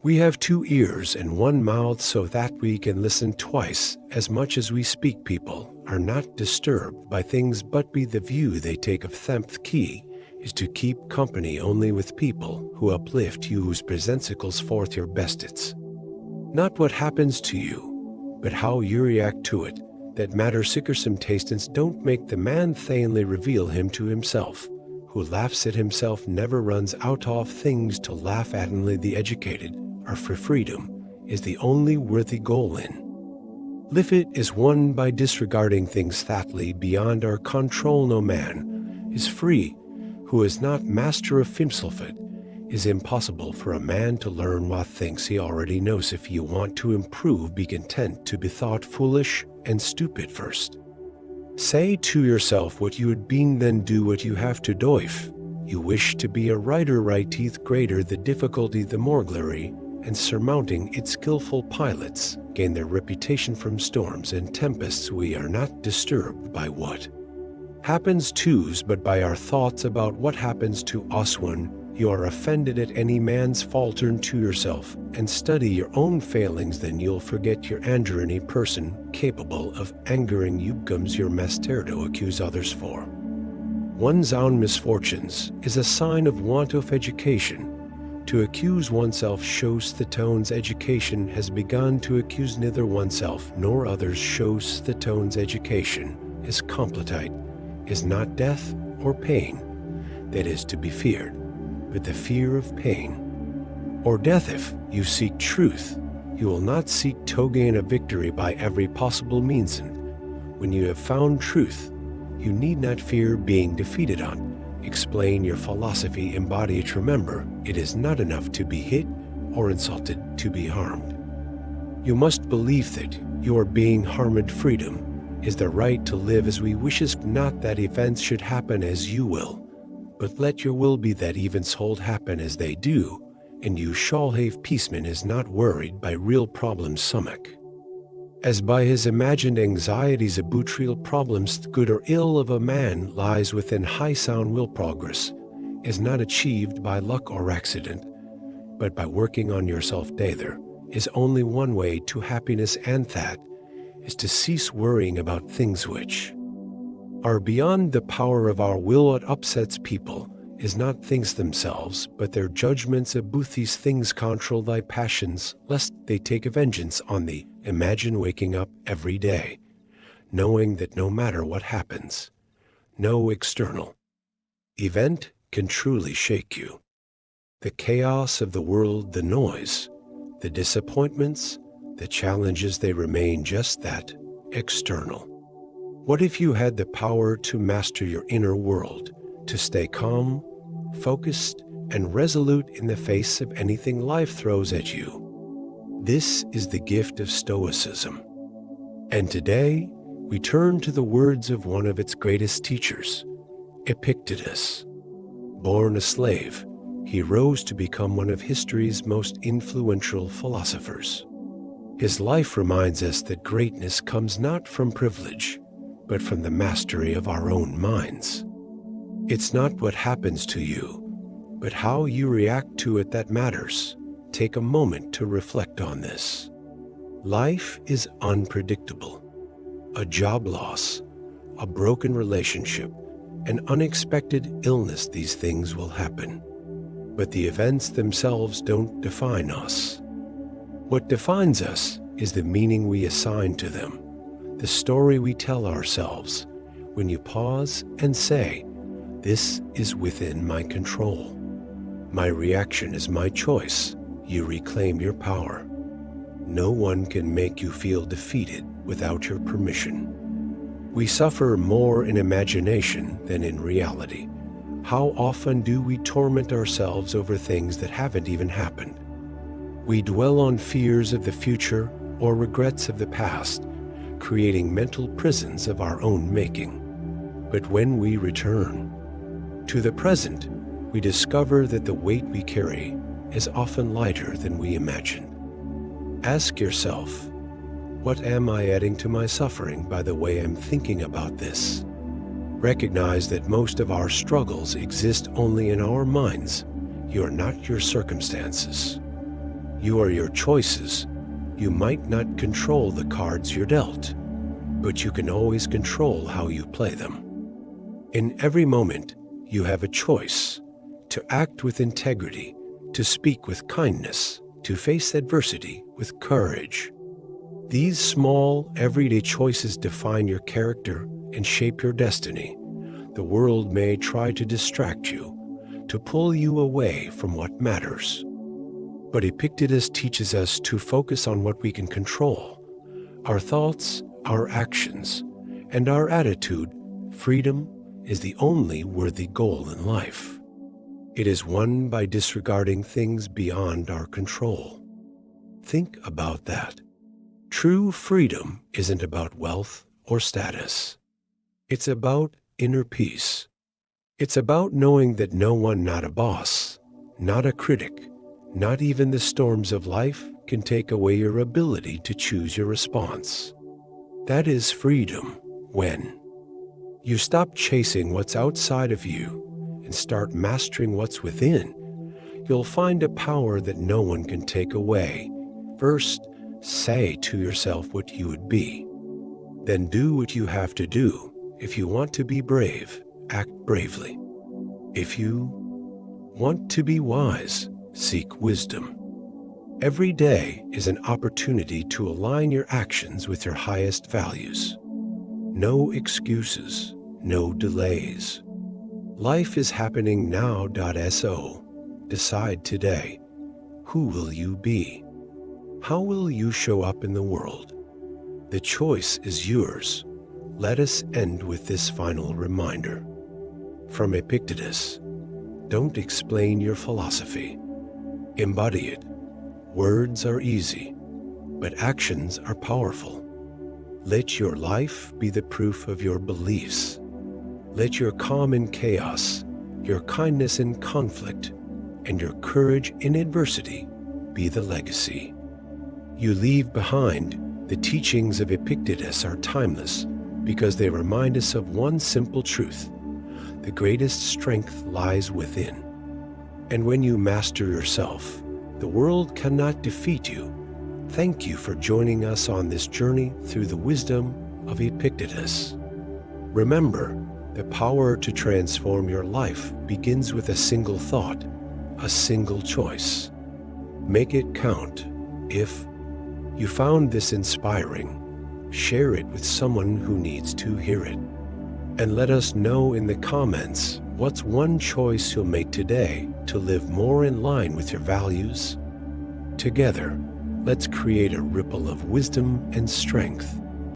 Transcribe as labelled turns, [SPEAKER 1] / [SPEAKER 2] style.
[SPEAKER 1] We have 2 ears and 1 mouth so that we can listen twice as much as we speak. People are not disturbed by things, but be the view they take of them. The key is to keep company only with people who uplift you, whose presence calls forth your best. It's not what happens to you, but how you react to it that matters. Some tastings don't make the man thinly reveal him to himself. Who laughs at himself never runs out of things to laugh at. Only the educated are for freedom is the only worthy goal in life. It is won by disregarding things that lie beyond our control. No man is free who is not master of himself. It is impossible for a man to learn what things he already knows. If you want to improve, be content to be thought foolish and stupid first. Say to yourself what you had been, then do what you have to do. If you wish to be a writer, write. Greater the difficulty, the more glory, and surmounting its skillful pilots gain their reputation from storms and tempests. We are not disturbed by what happens to us, but by our thoughts about what happens to us. When you are offended at any man's fault, turn to yourself and study your own failings. Then you'll forget your anger. Any person capable of angering you becomes your master. To accuse others for one's own misfortunes is a sign of want of education. To accuse oneself shows that one's education has begun. To accuse neither oneself nor others shows that one's education is complete. Is not death or pain that is to be feared, but the fear of pain or death. If you seek truth, you will not seek to gain a victory by every possible means. And when you have found truth, you need not fear being defeated. On explain your philosophy, embody it. Remember, it is not enough to be hit or insulted to be harmed. You must believe that you are being harmed. Freedom is the right to live as we wishes, not that events should happen as you will, but let your will be that events hold happen as they do, and you shall have peace. Man is not worried by real problems so much as by his imagined anxieties about real problems. The good or ill of a man lies within high sound will. Progress is not achieved by luck or accident, but by working on yourself. There is only one way to happiness, and that is to cease worrying about things which are beyond the power of our will. What upsets people is not things themselves, but their judgments about these things. Control thy passions, lest they take a vengeance on thee. Imagine waking up every day, knowing that no matter what happens, no external event can truly shake you. The chaos of the world, the noise, the disappointments, the challenges, they remain just that, external. What if you had the power to master your inner world, to stay calm, focused, and resolute in the face of anything life throws at you? This is the gift of Stoicism. And today, we turn to the words of one of its greatest teachers, Epictetus. Born a slave, he rose to become one of history's most influential philosophers. His life reminds us that greatness comes not from privilege, but from the mastery of our own minds. It's not what happens to you, but how you react to it that matters. Take a moment to reflect on this. Life is unpredictable. A job loss, a broken relationship, an unexpected illness, these things will happen. But the events themselves don't define us. What defines us is the meaning we assign to them, the story we tell ourselves. When you pause and say, "This is within my control. My reaction is my choice," you reclaim your power. No one can make you feel defeated without your permission. We suffer more in imagination than in reality. How often do we torment ourselves over things that haven't even happened? We dwell on fears of the future or regrets of the past, creating mental prisons of our own making. But when we return to the present, we discover that the weight we carry is often lighter than we imagined. Ask yourself, what am I adding to my suffering by the way I'm thinking about this? Recognize that most of our struggles exist only in our minds. You are not your circumstances. You are your choices. You might not control the cards you're dealt, but you can always control how you play them. In every moment, you have a choice to act with integrity, to speak with kindness, to face adversity with courage. These small, everyday choices define your character and shape your destiny. The world may try to distract you, to pull you away from what matters. But Epictetus teaches us to focus on what we can control: our thoughts, our actions, and our attitude. Freedom is the only worthy goal in life. It is won by disregarding things beyond our control. Think about that. True freedom isn't about wealth or status. It's about inner peace. It's about knowing that no one, not a boss, not a critic, not even the storms of life, can take away your ability to choose your response. That is freedom when you stop chasing what's outside of you and start mastering what's within. You'll find a power that no one can take away. First, say to yourself what you would be. Then do what you have to do. If you want to be brave, act bravely. If you want to be wise, seek wisdom. Every day is an opportunity to align your actions with your highest values. No excuses, no delays. Life is happening now. So decide today. Who will you be? How will you show up in the world? The choice is yours. Let us end with this final reminder. From Epictetus: don't explain your philosophy. Embody it. Words are easy, but actions are powerful. Let your life be the proof of your beliefs. Let your calm in chaos, your kindness in conflict, and your courage in adversity be the legacy you leave behind. The teachings of Epictetus are timeless because they remind us of one simple truth: the greatest strength lies within. And when you master yourself, the world cannot defeat you. Thank you for joining us on this journey through the wisdom of Epictetus. Remember, the power to transform your life begins with a single thought, a single choice. Make it count. If you found this inspiring, share it with someone who needs to hear it. And let us know in the comments, what's one choice you'll make today to live more in line with your values? Together, let's create a ripple of wisdom and strength.